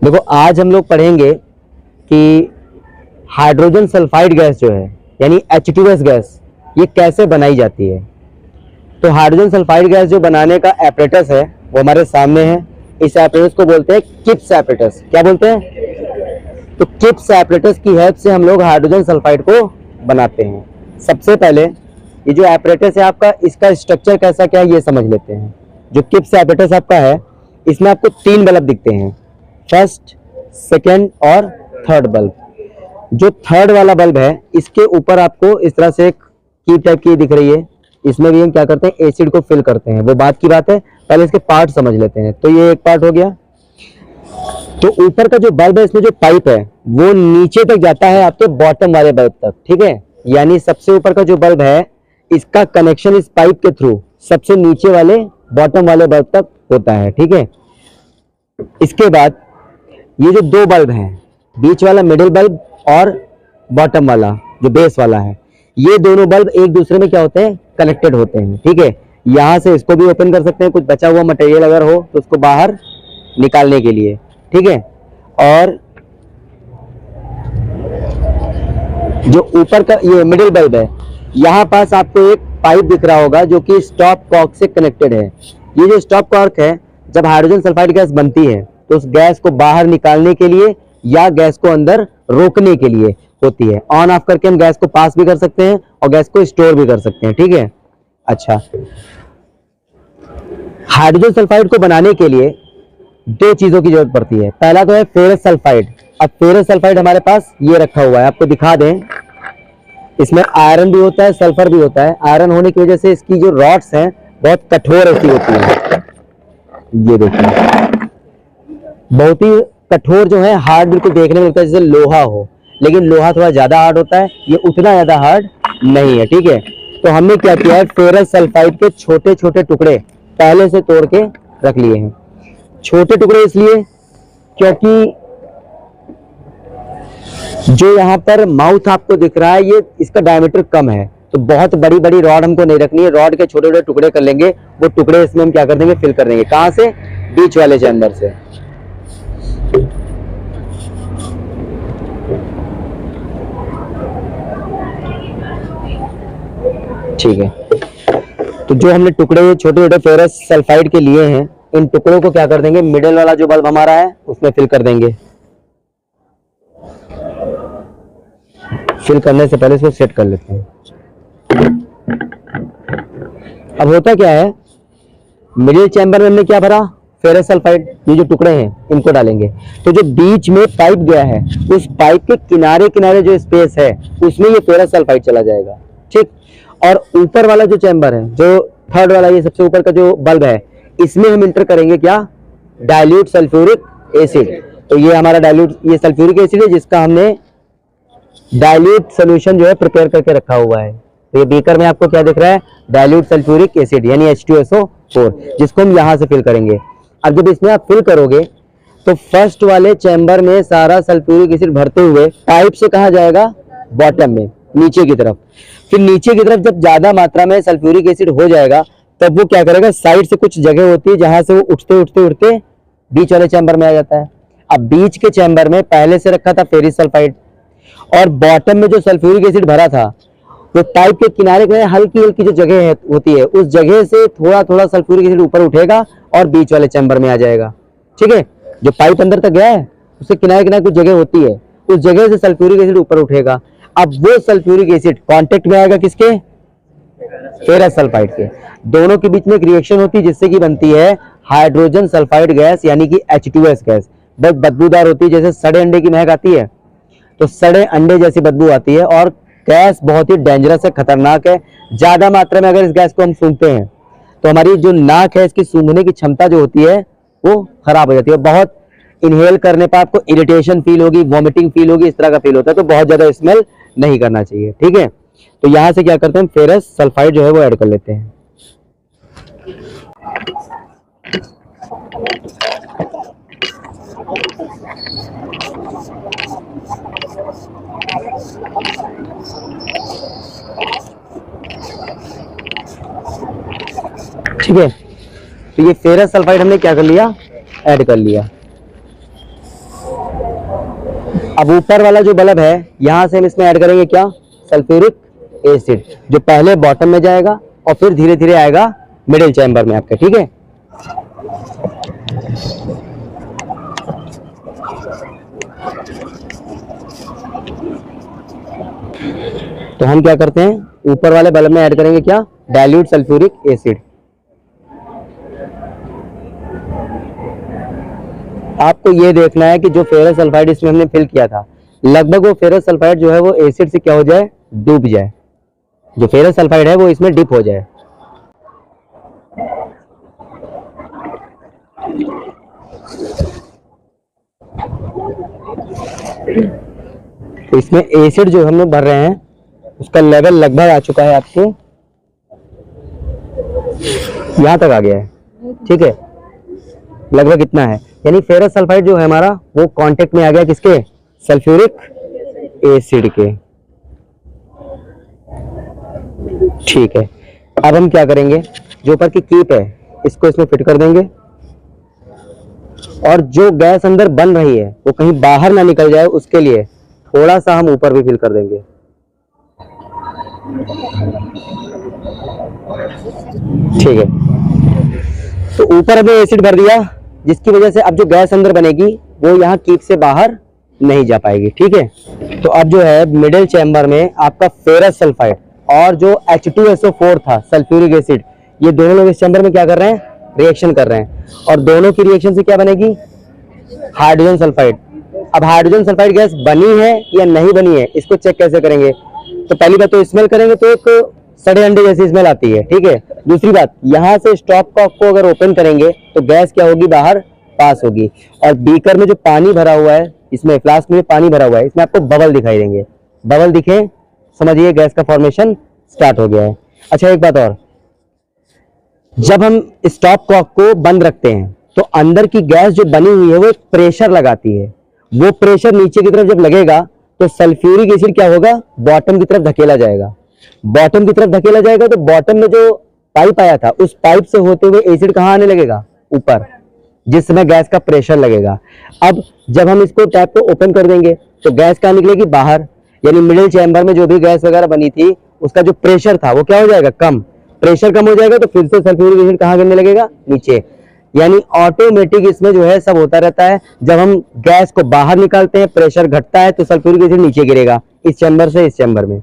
देखो आज हम लोग पढ़ेंगे कि हाइड्रोजन सल्फाइड गैस जो है यानी H2S गैस ये कैसे बनाई जाती है। तो हाइड्रोजन सल्फाइड गैस जो बनाने का एपरेटस है वो हमारे सामने है। इस एपरेटस को बोलते हैं किप्स एपरेटस। क्या बोलते हैं? तो किप्स एपरेटस की हेल्प से हम लोग हाइड्रोजन सल्फाइड को बनाते हैं। सबसे पहले ये जो एपरेटस है आपका, इसका स्ट्रक्चर कैसा क्या है ये समझ लेते हैं। जो किप्स एपरेटस आपका है इसमें आपको 3 बल्ब दिखते हैं, फर्स्ट, सेकेंड और थर्ड बल्ब। जो थर्ड वाला बल्ब है इसके ऊपर आपको इस तरह से एक की टाइप की दिख रही है। इसमें भी हम क्या करते हैं, एसिड को फिल करते हैं। वो बात की बात है, पहले इसके पार्ट समझ लेते हैं। तो ये एक पार्ट हो गया। तो ऊपर का जो बल्ब है इसमें जो पाइप है वो नीचे तक जाता है आपके बॉटम वाले बल्ब तक, ठीक है। यानी सबसे ऊपर का जो बल्ब है इसका कनेक्शन इस पाइप के थ्रू सबसे नीचे वाले बॉटम वाले बल्ब तक होता है, ठीक है। इसके बाद ये जो 2 बल्ब हैं, बीच वाला मिडिल बल्ब और बॉटम वाला जो बेस वाला है, ये दोनों बल्ब एक दूसरे में क्या होते हैं, कनेक्टेड होते हैं, ठीक है। यहां से इसको भी ओपन कर सकते हैं, कुछ बचा हुआ मटेरियल अगर हो तो उसको बाहर निकालने के लिए, ठीक है। और जो ऊपर का ये मिडिल बल्ब है, यहां पास आपको एक पाइप दिख रहा होगा जो कि स्टॉप कॉर्क से कनेक्टेड है। ये जो स्टॉप कॉर्क है, जब हाइड्रोजन सल्फाइड गैस बनती है तो उस गैस को बाहर निकालने के लिए या गैस को अंदर रोकने के लिए होती है। ऑन ऑफ करके हम गैस को पास भी कर सकते हैं और गैस को स्टोर भी कर सकते हैं, ठीक है। अच्छा, हाइड्रोजन सल्फाइड को बनाने के लिए 2 चीजों की जरूरत पड़ती है। पहला तो है फेरस सल्फाइड। अब फेरस सल्फाइड हमारे पास ये रखा हुआ है, आपको दिखा दें। इसमें आयरन भी होता है, सल्फर भी होता है। आयरन होने की वजह से इसकी जो रॉड्स हैं बहुत कठोर ऐसी होती है। ये देखिए, बहुत ही कठोर जो है, हार्ड बिल्कुल देखने में लगता है जैसे लोहा हो, लेकिन लोहा थोड़ा ज्यादा हार्ड होता है, ये उतना ज्यादा हार्ड नहीं है, ठीक है। तो हमने क्या किया है, फेरस सल्फाइड के छोटे छोटे टुकड़े पहले से तोड़ के रख लिए हैं। छोटे टुकड़े इसलिए क्योंकि जो यहाँ पर माउथ आपको दिख रहा है ये इसका डायमीटर कम है, तो बहुत बड़ी बड़ी रॉड हमको नहीं रखनी है। रॉड के छोटे छोटे टुकड़े कर लेंगे, वो टुकड़े इसमें हम क्या कर देंगे, फिल कर देंगे। कहां से? बीच वाले चैम्बर से। ठीक है। तो जो हमने टुकड़े छोटे छोटे फेरस सल्फाइड के लिए हैं, इन टुकड़ों को क्या कर देंगे, मिडिल वाला जो बल्ब हमारा है उसमें फिल कर देंगे। फिल करने से पहले इसको सेट कर लेते हैं। अब होता क्या है, मिडिल चैम्बर में हमने क्या भरा, फेरस सल्फाइड। ये जो टुकड़े हैं इनको डालेंगे। तो जो बीच में पाइप गया है उस पाइप के किनारे किनारे जो स्पेस है उसमें ये फेरस सल्फाइड चला जाएगा, ठीक। और ऊपर वाला जो चैम्बर है, जो थर्ड वाला, ये सबसे ऊपर का जो बल्ब है, इसमें हम इंटर करेंगे क्या, डाइल्यूट सल्फ्यूरिक एसिड। तो ये हमारा डाइल्यूट, ये सल्फ्यूरिक एसिड है जिसका हमने डाइल्यूट सोल्यूशन जो है प्रिपेयर करके रखा हुआ है। तो ये बीकर में आपको क्या दिख रहा है, डाइल्यूट सल्फ्यूरिक एसिड यानी H2SO4, जिसको हम यहां से फिल करेंगे। अब जब इसमें आप फिल करोगे तो फर्स्ट वाले चैम्बर में सारा सल्फ्यूरिक एसिड भरते हुए पाइप से कहा जाएगा, बॉटम में, नीचे की तरफ। फिर नीचे की तरफ जब ज्यादा मात्रा में सल्फ्यूरिक एसिड हो जाएगा तब वो क्या करेगा, साइड से कुछ जगह होती है जहां से वो उठते उठते उठते बीच वाले चैम्बर में आ जाता है। अब बीच के चैम्बर में पहले से रखा था फेरिस सल्फाइड, और बॉटम में जो सल्फ्यूरिक एसिड भरा था वो पाइप के किनारे किनारे हल्की हल्की जो जगह है होती है, उस जगह से थोड़ा थोड़ा सल्फ्यूरिक एसिड ऊपर उठेगा और बीच वाले चैम्बर में आ जाएगा, ठीक है। जो पाइप अंदर तक गया है उसके किनारे किनारे कुछ जगह होती है, उस जगह से सल्फ्यूरिक एसिड ऊपर उठेगा। अब वो सल्फ्यूरिक एसिड कांटेक्ट में आएगा किसके, फेरस सल्फाइड के। दोनों के बीच में एक रिएक्शन होती है जिससे कि बनती है हाइड्रोजन सल्फाइड गैस यानी कि H2S गैस। बहुत बदबूदार होती है, जैसे सड़े अंडे की महक आती है, तो सड़े अंडे जैसी बदबू आती है। और गैस बहुत ही डेंजरस है, खतरनाक है। ज्यादा मात्रा में अगर इस गैस को हम सूंघते हैं तो हमारी जो नाक है इसकी सूंघने की क्षमता जो होती है वो खराब हो जाती है। बहुत इनहेल करने पर आपको इरिटेशन फील होगी, वॉमिटिंग फील होगी, इस तरह का फील होता है। तो बहुत ज्यादा स्मेल नहीं करना चाहिए, ठीक है। तो यहां से क्या करते हैं, फेरस सल्फाइड जो है वो ऐड कर लेते हैं। ठीक है। तो ये फेरस सल्फाइड हमने क्या कर लिया, ऐड कर लिया। अब ऊपर वाला जो बल्ब है यहां से हम इसमें ऐड करेंगे क्या, सल्फ्यूरिक एसिड, जो पहले बॉटम में जाएगा और फिर धीरे धीरे आएगा मिडिल चैम्बर में आपके, ठीक है। तो हम क्या करते हैं, ऊपर वाले बल्ब में ऐड करेंगे क्या, डाइल्यूट सल्फ्यूरिक एसिड। आपको ये देखना है कि जो फेरस सल्फाइड इसमें हमने फिल किया था, लगभग वो फेरस सल्फाइड जो है वो एसिड से क्या हो जाए, डूब जाए, जो फेरस सल्फाइड है वो इसमें डिप हो जाए। तो इसमें एसिड जो हम लोग भर रहे हैं उसका लेवल लगभग आ चुका है आपके यहां तक आ गया है, ठीक है, लगभग इतना है। यानी फेरस सल्फाइड जो है हमारा वो कांटेक्ट में आ गया किसके, सल्फ्यूरिक एसिड के, ठीक है। अब हम क्या करेंगे, जो ऊपर की कीप है इसको इसमें फिट कर देंगे, और जो गैस अंदर बन रही है वो कहीं बाहर ना निकल जाए उसके लिए थोड़ा सा हम ऊपर भी फिल कर देंगे, ठीक है। तो ऊपर हमने एसिड भर दिया, जिसकी वजह से अब जो गैस अंदर बनेगी वो यहाँ कीप से बाहर नहीं जा पाएगी, ठीक है। तो अब जो है मिडिल चैम्बर में आपका फेरस सल्फाइड और जो H2SO4 था सल्फ्यूरिक एसिड, ये दोनों लोग इस चैम्बर में क्या कर रहे हैं, रिएक्शन कर रहे हैं, और दोनों की रिएक्शन से क्या बनेगी, हाइड्रोजन सल्फाइड। अब हाइड्रोजन सल्फाइड गैस बनी है या नहीं बनी है, इसको चेक कैसे करेंगे, तो पहली बात तो स्मेल करेंगे तो एक सड़े अंडे जैसी स्मेल आती है, ठीक है। दूसरी बात, यहाँ से स्टॉप कॉक को अगर ओपन करेंगे तो गैस क्या होगी, बाहर पास होगी, और बीकर में जो पानी भरा हुआ है, इसमें फ्लास्क में पानी भरा हुआ है, इसमें आपको बबल दिखाई देंगे, बबल दिखे समझिए गैस का फॉर्मेशन स्टार्ट हो गया है। अच्छा एक बात और, जब हम स्टॉप कॉक को बंद रखते हैं तो अंदर की गैस जो बनी हुई है वो एक प्रेशर लगाती है, वो प्रेशर नीचे की तरफ जब लगेगा तो सल्फ्यूरिक एसिड क्या होगा, बॉटम की तरफ धकेला जाएगा, बॉटम की तरफ धकेला जाएगा, तो बॉटम में जो पाइप आया था उस पाइप से होते हुए एसिड कहाँ आने लगेगा, ऊपर, जिस समय गैस का प्रेशर लगेगा। अब जब हम इसको टैप को ओपन कर देंगे तो गैस कहाँ निकलेगी, बाहर, यानी मिडिल चैम्बर में जो भी गैस वगैरह बनी थी उसका जो प्रेशर था वो क्या हो जाएगा, कम, प्रेशर कम हो जाएगा, तो फिर से सल्फ्यूरिक एसिड कहाँ गिरने लगेगा, नीचे। यानी ऑटोमेटिक इसमें जो है सब होता रहता है, जब हम गैस को बाहर निकालते हैं प्रेशर घटता है तो सल्फ्यूरिक एसिड नीचे गिरेगा, इस चैम्बर से इस चैम्बर में।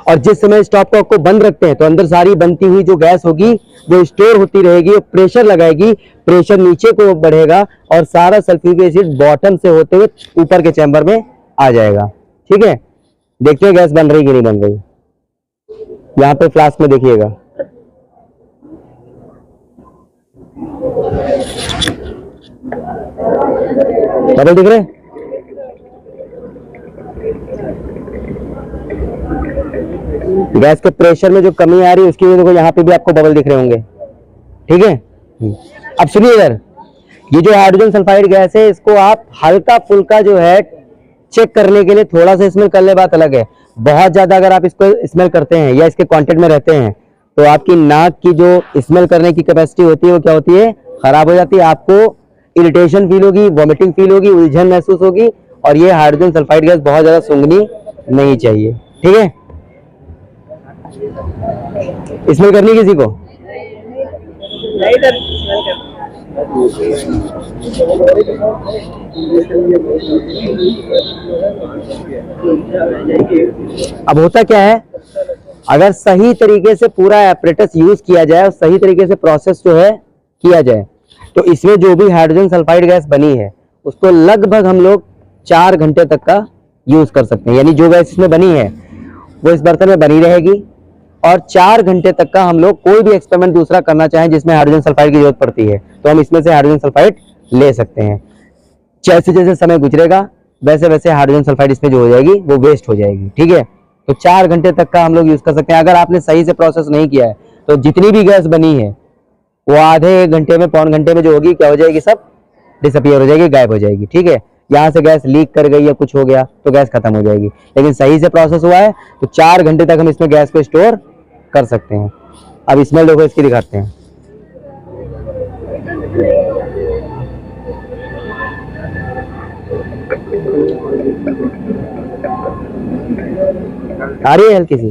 और जिस समय स्टॉप कॉक को बंद रखते हैं तो अंदर सारी बनती हुई जो गैस होगी वो स्टोर होती रहेगी, और प्रेशर लगाएगी, प्रेशर नीचे को बढ़ेगा और सारा सल्फ्यूरिक एसिड बॉटम से होते हुए ऊपर के चैम्बर में आ जाएगा, ठीक है। देखते हैं गैस बन रही कि नहीं बन रही, यहाँ पे फ्लास्क में देखिएगा, बबल दिख रहे, गैस के प्रेशर में जो कमी आ रही है उसकी वजह से यहाँ पे भी आपको बबल दिख रहे होंगे, ठीक है। अब सुनिए इधर, ये जो हाइड्रोजन सल्फाइड गैस है इसको आप हल्का फुल्का जो है चेक करने के लिए थोड़ा सा स्मेल कर ले, बात अलग है। बहुत ज्यादा अगर आप इसको स्मेल करते हैं या इसके कांटेक्ट में रहते हैं तो आपकी नाक की जो स्मेल करने की कैपेसिटी होती है वो क्या होती है, खराब हो जाती है, आपको इरिटेशन फील होगी, वॉमिटिंग फील होगी, उलझन महसूस होगी, और ये हाइड्रोजन सल्फाइड गैस बहुत ज्यादा सूंघनी नहीं चाहिए, ठीक है। स्मेल करनी किसी को, अब होता क्या है, अगर सही तरीके से पूरा एपरेटस यूज किया जाए और सही तरीके से प्रोसेस जो है किया जाए तो इसमें जो भी हाइड्रोजन सल्फाइड गैस बनी है उसको लगभग हम लोग 4 घंटे तक का यूज कर सकते हैं। यानी जो गैस इसमें बनी है वो इस बर्तन में बनी रहेगी, और 4 घंटे तक का हम लोग कोई भी एक्सपेरिमेंट दूसरा करना चाहें जिसमें हाइड्रोजन सल्फाइड की जरूरत पड़ती है तो हम इसमें से हाइड्रोजन सल्फाइड ले सकते हैं। जैसे जैसे समय गुजरेगा वैसे वैसे हाइड्रोजन सल्फाइड इसमें जो हो जाएगी वो वेस्ट हो जाएगी, ठीक है। तो 4 घंटे तक का हम लोग यूज कर सकते हैं। अगर आपने सही से प्रोसेस नहीं किया है तो जितनी भी गैस बनी है वो आधे 1 घंटे में, पौन घंटे में जो होगी क्या हो जाएगी, सब डिसअपियर हो जाएगी, गायब हो जाएगी, ठीक है। यहाँ से गैस लीक कर गई या कुछ हो गया तो गैस खत्म हो जाएगी, लेकिन सही से प्रोसेस हुआ है तो 4 घंटे तक हम इसमें गैस को स्टोर कर सकते हैं। अब स्मेल देखो इसकी, दिखाते हैं। आ रही है हल्की सी?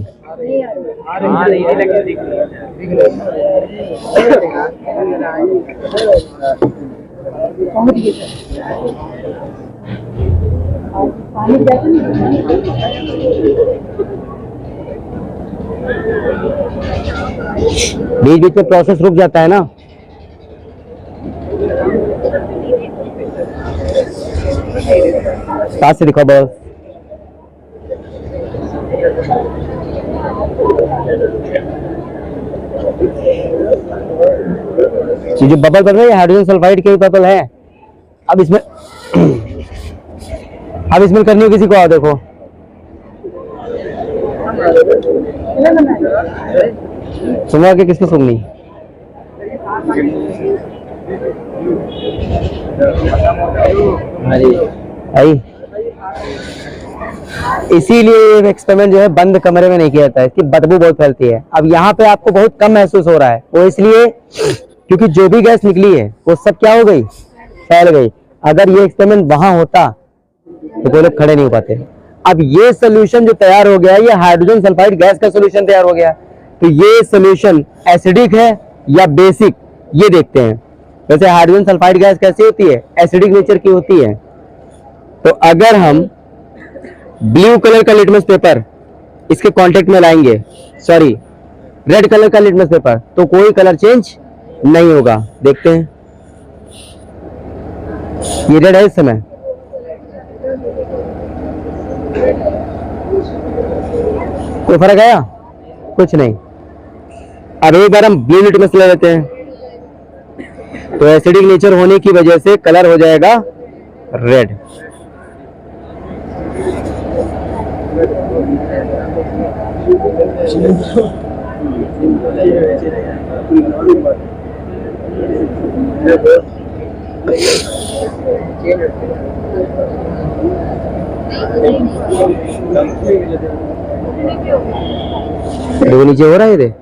बीच बीच में प्रोसेस रुक जाता है ना। पास से दिखाओ बस। ये जो बबल बन रहा है हाइड्रोजन सल्फाइड के ही बबल है। अब इसमें करनी हो किसी को, आओ देखो। सुना के किसको सुननी? आई इसीलिए एक्सपेरिमेंट जो है बंद कमरे में नहीं किया जाता है, इसकी बदबू बहुत फैलती है। अब यहाँ पे आपको बहुत कम महसूस हो रहा है, वो इसलिए क्योंकि जो भी गैस निकली है वो सब क्या हो गई, फैल गई। अगर ये एक्सपेरिमेंट वहां होता तो कोई लोग खड़े नहीं हो पाते। अब ये सोल्यूशन जो तैयार हो गया, ये हाइड्रोजन सल्फाइड गैस का सोल्यूशन तैयार हो गया, तो ये सोल्यूशन एसिडिक है या बेसिक, ये देखते हैं। वैसे हाइड्रोजन सल्फाइड गैस कैसी होती है, एसिडिक नेचर की होती है। तो अगर हम ब्लू कलर का लिटमस पेपर इसके कांटेक्ट में लाएंगे, सॉरी रेड कलर का लिटमस पेपर, तो कोई कलर चेंज नहीं होगा। देखते हैं, ये रेड है इस समय, कोई फर्क आया? कुछ नहीं। अब एक बार हम ब्लू लिटमस ले लेते हैं, तो एसिडिक नेचर होने की वजह से कलर हो जाएगा रेड। नीचे हो रहा है ये।